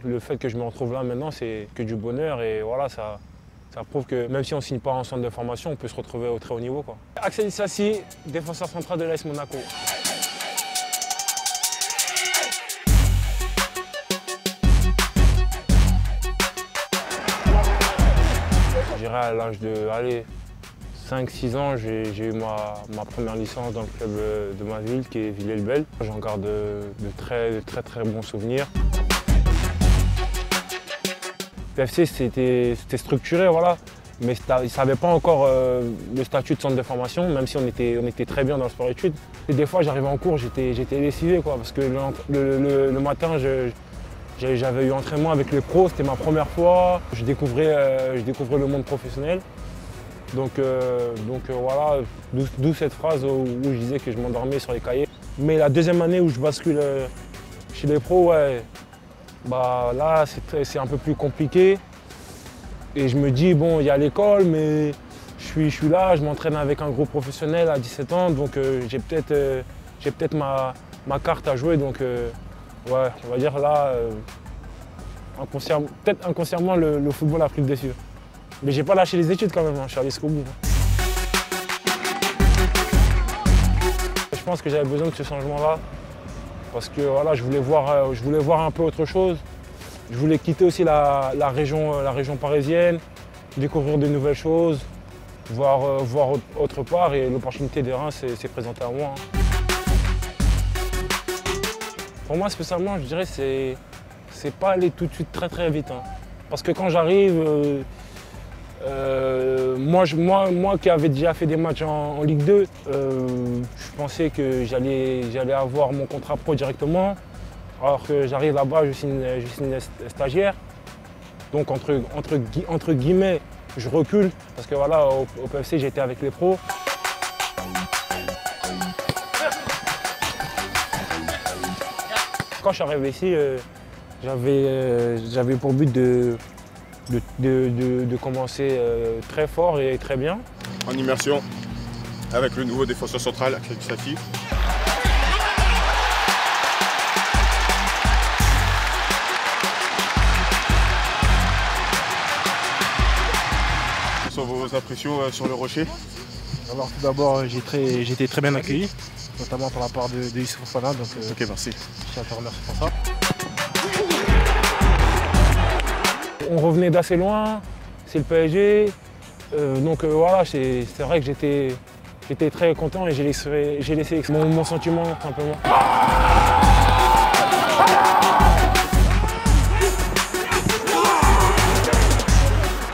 le fait que je me retrouve là maintenant, c'est que du bonheur et voilà, ça prouve que même si on ne signe pas en centre de formation, on peut se retrouver au très haut niveau, quoi. Axel Disasi, défenseur central de l'AS Monaco. Je dirais à l'âge de 5-6 ans, j'ai eu ma première licence dans le club de ma ville, qui est Villers-le-Bel. J'en garde de très bons souvenirs. PFC, c'était structuré, voilà, mais ils ne savaient pas encore le statut de centre de formation, même si on était très bien dans le sport-études. Et des fois, j'arrivais en cours, j'étais lessivé, quoi, parce que le matin, j'avais eu entraînement avec les pros, c'était ma première fois. Je découvrais le monde professionnel. Donc voilà, d'où cette phrase où je disais que je m'endormais sur les cahiers. Mais la deuxième année où je bascule chez les pros, ouais, bah là c'est un peu plus compliqué. Et je me dis, bon, il y a l'école, mais je suis là, je m'entraîne avec un groupe professionnel à 17 ans, donc j'ai peut-être ma carte à jouer. Donc ouais, on va dire là, peut-être inconsciemment, le football a pris le dessus. Mais j'ai pas lâché les études quand même, hein. Je suis allé jusqu'au bout. Je pense que j'avais besoin de ce changement-là parce que voilà, je voulais voir un peu autre chose. Je voulais quitter aussi la région parisienne, découvrir de nouvelles choses, voir autre part, et l'opportunité des Reims s'est présentée à moi. Pour moi spécialement, je dirais que c'est pas aller tout de suite très vite, hein. Parce que quand j'arrive, moi qui avais déjà fait des matchs en Ligue 2, je pensais que j'allais avoir mon contrat pro directement. Alors que j'arrive là-bas, je signe stagiaire. Donc entre guillemets, je recule parce que voilà, au PFC, j'étais avec les pros. Quand je suis arrivé ici, j'avais pour but de commencer très fort et très bien. En immersion avec le nouveau défenseur central, Axel Disasi. Quelles sont vos impressions sur le Rocher? Alors tout d'abord, j'ai été très bien accueilli, notamment par la part de Youssouf Fofana. Donc, ok, merci. Je tiens à te remercier pour ça. On revenait d'assez loin, c'est le PSG, donc voilà, c'est vrai que j'étais très content et j'ai laissé mon sentiment simplement.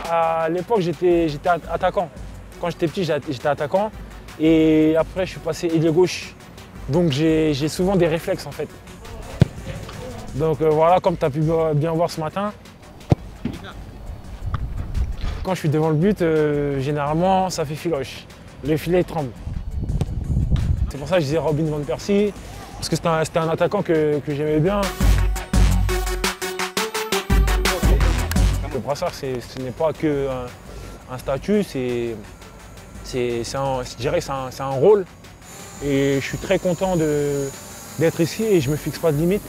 À l'époque, j'étais attaquant. Quand j'étais petit, j'étais attaquant et après je suis passé ailier gauche. Donc j'ai souvent des réflexes en fait. Donc voilà, comme tu as pu bien voir ce matin, quand je suis devant le but, généralement, ça fait filoche. Le filet tremble. C'est pour ça que je disais Robin van Persie, parce que c'était un attaquant que j'aimais bien. Le brassard, ce n'est pas qu'un statut, je dirais que c'est un rôle. Et je suis très content d'être ici et je ne me fixe pas de limite.